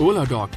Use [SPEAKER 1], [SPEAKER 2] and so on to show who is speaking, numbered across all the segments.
[SPEAKER 1] oladoc,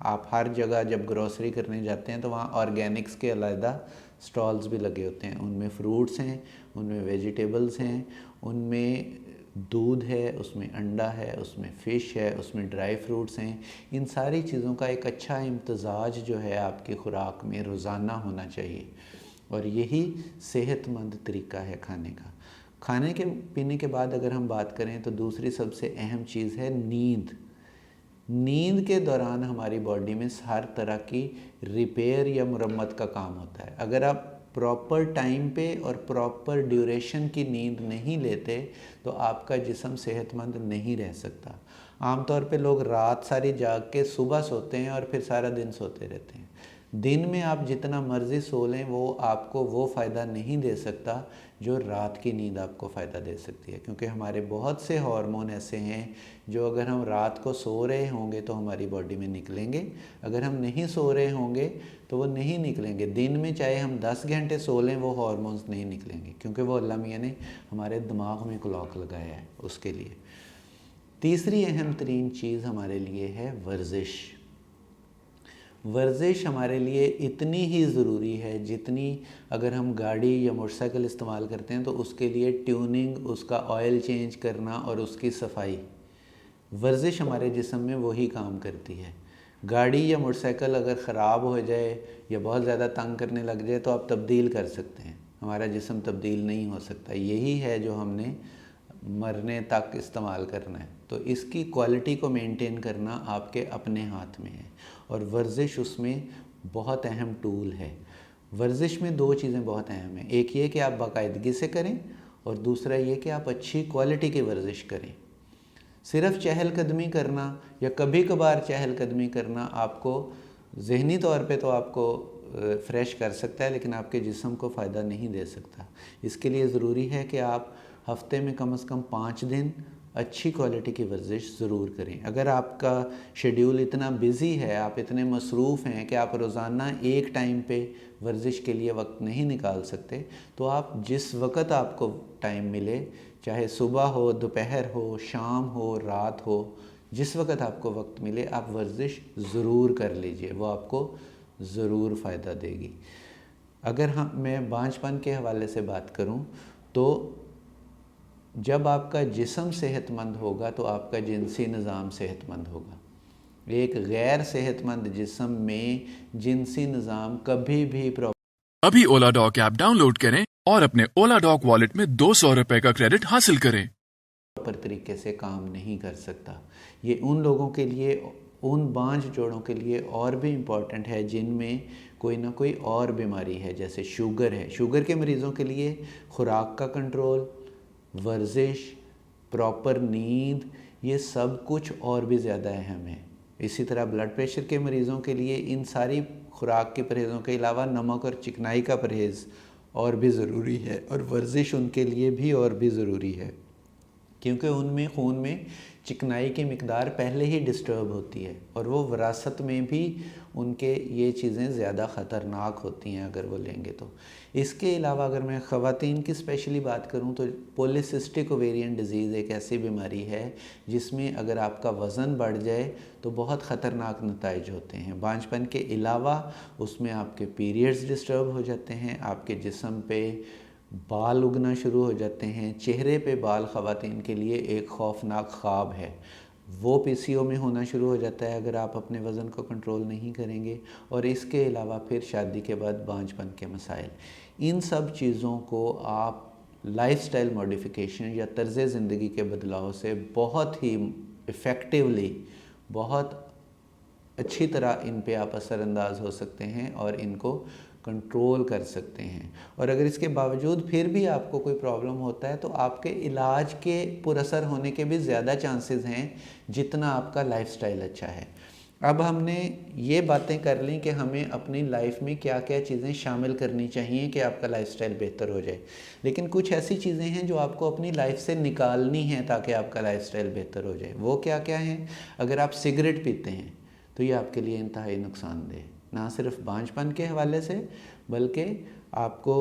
[SPEAKER 2] آپ ہر جگہ جب گروسری کرنے جاتے ہیں تو وہاں آرگینکس کے علیحدہ سٹالز بھی لگے ہوتے ہیں، ان میں فروٹس ہیں، ان میں ویجیٹیبلز ہیں، ان میں دودھ ہے، اس میں انڈا ہے، اس میں فش ہے، اس میں ڈرائی فروٹس ہیں۔ ان ساری چیزوں کا ایک اچھا امتزاج جو ہے آپ کی خوراک میں روزانہ ہونا چاہیے، اور یہی صحت مند طریقہ ہے کھانے کا۔ کھانے کے پینے کے بعد اگر ہم بات کریں تو دوسری سب سے اہم چیز ہے نیند۔ نیند کے دوران ہماری باڈی میں ہر طرح کی ریپیئر یا مرمت کا کام ہوتا ہے۔ اگر آپ پراپر ٹائم پہ اور پراپر ڈیوریشن کی نیند نہیں لیتے تو آپ کا جسم صحت مند نہیں رہ سکتا۔ عام طور پہ لوگ رات ساری جاگ کے صبح سوتے ہیں اور پھر سارا دن سوتے رہتے ہیں۔ دن میں آپ جتنا مرضی سو لیں وہ آپ کو وہ فائدہ نہیں دے سکتا جو رات کی نیند آپ کو فائدہ دے سکتی ہے، کیونکہ ہمارے بہت سے ہارمون ایسے ہیں جو اگر ہم رات کو سو رہے ہوں گے تو ہماری باڈی میں نکلیں گے، اگر ہم نہیں سو رہے ہوں گے تو وہ نہیں نکلیں گے۔ دن میں چاہے ہم 10 گھنٹے سو لیں وہ ہارمونز نہیں نکلیں گے، کیونکہ وہ اللہ میاں نے ہمارے دماغ میں کلاک لگایا ہے اس کے لیے۔ تیسری اہم ترین چیز ہمارے لیے ہے ورزش۔ ورزش ہمارے لیے اتنی ہی ضروری ہے جتنی اگر ہم گاڑی یا موٹر سائیکل استعمال کرتے ہیں تو اس کے لیے ٹیوننگ، اس کا آئل چینج کرنا اور اس کی صفائی، ورزش ہمارے جسم میں وہی کام کرتی ہے۔ گاڑی یا موٹر سائیکل اگر خراب ہو جائے یا بہت زیادہ تنگ کرنے لگ جائے تو آپ تبدیل کر سکتے ہیں، ہمارا جسم تبدیل نہیں ہو سکتا۔ یہی ہے جو ہم نے مرنے تک استعمال کرنا ہے، تو اس کی کوالٹی کو مینٹین کرنا آپ کے اپنے ہاتھ میں ہے، اور ورزش اس میں بہت اہم ٹول ہے۔ ورزش میں دو چیزیں بہت اہم ہیں، ایک یہ کہ آپ باقاعدگی سے کریں، اور دوسرا یہ کہ آپ اچھی کوالٹی کی ورزش کریں۔ صرف چہل قدمی کرنا یا کبھی کبھار چہل قدمی کرنا آپ کو ذہنی طور پہ تو آپ کو فریش کر سکتا ہے، لیکن آپ کے جسم کو فائدہ نہیں دے سکتا۔ اس کے لیے ضروری ہے کہ آپ ہفتے میں کم از کم 5 دن اچھی کوالٹی کی ورزش ضرور کریں۔ اگر آپ کا شیڈیول اتنا بزی ہے، آپ اتنے مصروف ہیں کہ آپ روزانہ ایک ٹائم پہ ورزش کے لیے وقت نہیں نکال سکتے، تو آپ جس وقت آپ کو ٹائم ملے، چاہے صبح ہو، دوپہر ہو، شام ہو، رات ہو، جس وقت آپ کو وقت ملے آپ ورزش ضرور کر لیجئے، وہ آپ کو ضرور فائدہ دے گی۔ اگر میں بانجھپن کے حوالے سے بات کروں تو جب آپ کا جسم صحت مند ہوگا تو آپ کا جنسی نظام صحت مند ہوگا۔ ایک غیر صحت مند جسم میں جنسی نظام کبھی بھی
[SPEAKER 1] ابھی اولاڈاک ایپ ڈاؤن لوڈ کریں اور اپنے اولاڈاک والیٹ میں 200 روپے کا کریڈٹ حاصل کریں۔
[SPEAKER 2] پراپر طریقے سے کام نہیں کر سکتا۔ یہ ان لوگوں کے لیے، ان بانجھ جوڑوں کے لیے اور بھی امپورٹنٹ ہے جن میں کوئی نہ کوئی اور بیماری ہے، جیسے شوگر ہے۔ شوگر کے مریضوں کے لیے خوراک کا کنٹرول، ورزش، پراپر نیند، یہ سب کچھ اور بھی زیادہ اہم ہے۔ اسی طرح بلڈ پریشر کے مریضوں کے لیے ان ساری خوراک کے پرہیزوں کے علاوہ نمک اور چکنائی کا پرہیز اور بھی ضروری ہے، اور ورزش ان کے لیے بھی اور بھی ضروری ہے، کیونکہ ان میں خون میں چکنائی کی مقدار پہلے ہی ڈسٹرب ہوتی ہے، اور وہ وراثت میں بھی ان کے یہ چیزیں زیادہ خطرناک ہوتی ہیں اگر وہ لیں گے تو۔ اس کے علاوہ اگر میں خواتین کی اسپیشلی بات کروں تو پولیسسٹک اوویرین ڈیزیز ایک ایسی بیماری ہے جس میں اگر آپ کا وزن بڑھ جائے تو بہت خطرناک نتائج ہوتے ہیں۔ بانجھپن کے علاوہ اس میں آپ کے پیریڈز ڈسٹرب ہو جاتے ہیں، آپ کے جسم پہ بال اگنا شروع ہو جاتے ہیں۔ چہرے پہ بال خواتین کے لیے ایک خوفناک خواب ہے، وہ پی سی او میں ہونا شروع ہو جاتا ہے اگر آپ اپنے وزن کو کنٹرول نہیں کریں گے، اور اس کے علاوہ پھر شادی کے بعد بانجھپن کے مسائل۔ ان سب چیزوں کو آپ لائف سٹائل ماڈیفیکیشن یا طرز زندگی کے بدلاؤ سے بہت ہی ایفیکٹیولی، بہت اچھی طرح ان پہ آپ اثر انداز ہو سکتے ہیں اور ان کو کنٹرول کر سکتے ہیں۔ اور اگر اس کے باوجود پھر بھی آپ کو کوئی پرابلم ہوتا ہے تو آپ کے علاج کے پر اثر ہونے کے بھی زیادہ چانسز ہیں جتنا آپ کا لائف سٹائل اچھا ہے۔ اب ہم نے یہ باتیں کر لیں کہ ہمیں اپنی لائف میں کیا کیا چیزیں شامل کرنی چاہیے کہ آپ کا لائف سٹائل بہتر ہو جائے، لیکن کچھ ایسی چیزیں ہیں جو آپ کو اپنی لائف سے نکالنی ہیں تاکہ آپ کا لائف سٹائل بہتر ہو جائے۔ وہ کیا کیا ہیں؟ اگر آپ سگریٹ پیتے ہیں تو یہ آپ کے لیے انتہائی نقصان دہ ہے۔ نہ صرف بانجھپن کے حوالے سے بلکہ آپ کو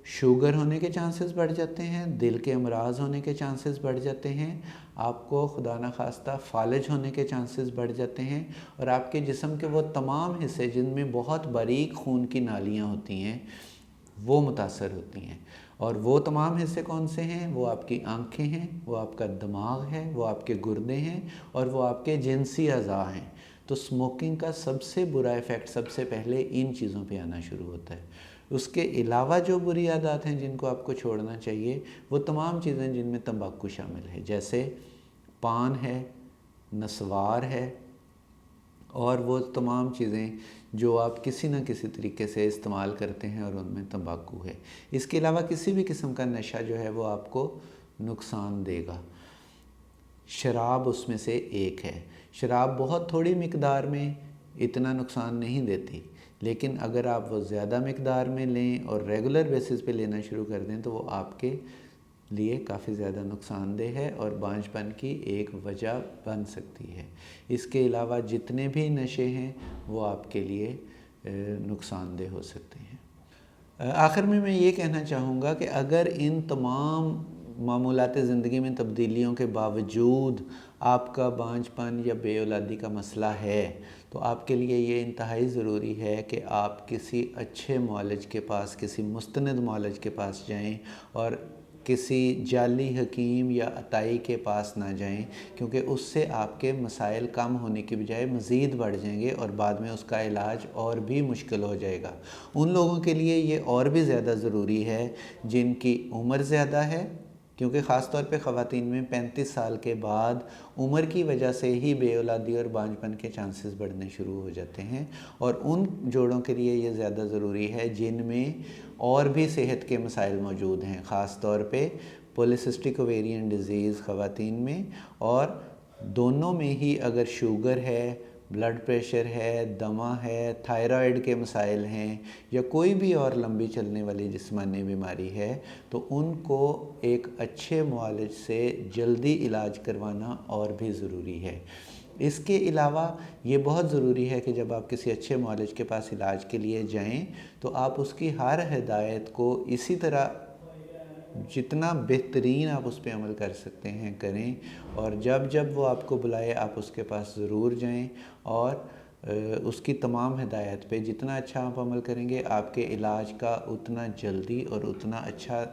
[SPEAKER 2] شوگر ہونے کے چانسز بڑھ جاتے ہیں، دل کے امراض ہونے کے چانسز بڑھ جاتے ہیں، آپ کو خدا نخواستہ فالج ہونے کے چانسز بڑھ جاتے ہیں، اور آپ کے جسم کے وہ تمام حصے جن میں بہت باریک خون کی نالیاں ہوتی ہیں وہ متاثر ہوتی ہیں۔ اور وہ تمام حصے کون سے ہیں؟ وہ آپ کی آنکھیں ہیں، وہ آپ کا دماغ ہے، وہ آپ کے گردے ہیں، اور وہ آپ کے جنسی اعضاء ہیں۔ تو سموکنگ کا سب سے برا ایفیکٹ سب سے پہلے ان چیزوں پہ آنا شروع ہوتا ہے۔ اس کے علاوہ جو بری عادات ہیں جن کو آپ کو چھوڑنا چاہیے، وہ تمام چیزیں جن میں تمباکو شامل ہے، جیسے پان ہے، نسوار ہے، اور وہ تمام چیزیں جو آپ کسی نہ کسی طریقے سے استعمال کرتے ہیں اور ان میں تمباکو ہے۔ اس کے علاوہ کسی بھی قسم کا نشہ جو ہے وہ آپ کو نقصان دے گا۔ شراب اس میں سے ایک ہے۔ شراب بہت تھوڑی مقدار میں اتنا نقصان نہیں دیتی، لیکن اگر آپ وہ زیادہ مقدار میں لیں اور ریگولر بیسس پہ لینا شروع کر دیں تو وہ آپ کے لیے کافی زیادہ نقصان دہ ہے اور بانجھپن کی ایک وجہ بن سکتی ہے۔ اس کے علاوہ جتنے بھی نشے ہیں وہ آپ کے لیے نقصان دہ ہو سکتے ہیں۔ آخر میں یہ کہنا چاہوں گا کہ اگر ان تمام معمولات زندگی میں تبدیلیوں کے باوجود آپ کا بانجھپن یا بے اولادی کا مسئلہ ہے تو آپ کے لیے یہ انتہائی ضروری ہے کہ آپ کسی اچھے معالج کے پاس، کسی مستند معالج کے پاس جائیں اور کسی جعلی حکیم یا عطائی کے پاس نہ جائیں، کیونکہ اس سے آپ کے مسائل کم ہونے کی بجائے مزید بڑھ جائیں گے اور بعد میں اس کا علاج اور بھی مشکل ہو جائے گا۔ ان لوگوں کے لیے یہ اور بھی زیادہ ضروری ہے جن کی عمر زیادہ ہے، کیونکہ خاص طور پہ خواتین میں 35 سال کے بعد عمر کی وجہ سے ہی بے اولادی اور بانجھپن کے چانسز بڑھنے شروع ہو جاتے ہیں، اور ان جوڑوں کے لیے یہ زیادہ ضروری ہے جن میں اور بھی صحت کے مسائل موجود ہیں، خاص طور پہ پولیسسٹک اویرین ڈیزیز خواتین میں، اور دونوں میں ہی اگر شوگر ہے، بلڈ پریشر ہے، دمہ ہے، تھائرائیڈ کے مسائل ہیں یا کوئی بھی اور لمبی چلنے والی جسمانی بیماری ہے تو ان کو ایک اچھے معالج سے جلدی علاج کروانا اور بھی ضروری ہے۔ اس کے علاوہ یہ بہت ضروری ہے کہ جب آپ کسی اچھے معالج کے پاس علاج کے لیے جائیں تو آپ اس کی ہر ہدایت کو اسی طرح جتنا بہترین آپ اس پہ عمل کر سکتے ہیں کریں، اور جب وہ آپ کو بلائے آپ اس کے پاس ضرور جائیں، اور اس کی تمام ہدایت پہ جتنا اچھا آپ عمل کریں گے آپ کے علاج کا اتنا جلدی اور اتنا اچھا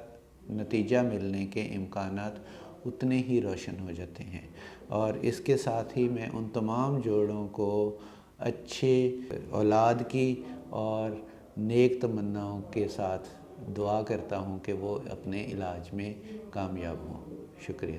[SPEAKER 2] نتیجہ ملنے کے امکانات اتنے ہی روشن ہو جاتے ہیں۔ اور اس کے ساتھ ہی میں ان تمام جوڑوں کو اچھے اولاد کی اور نیک تمناؤں کے ساتھ دعا کرتا ہوں کہ وہ اپنے علاج میں کامیاب ہوں۔ شکریہ۔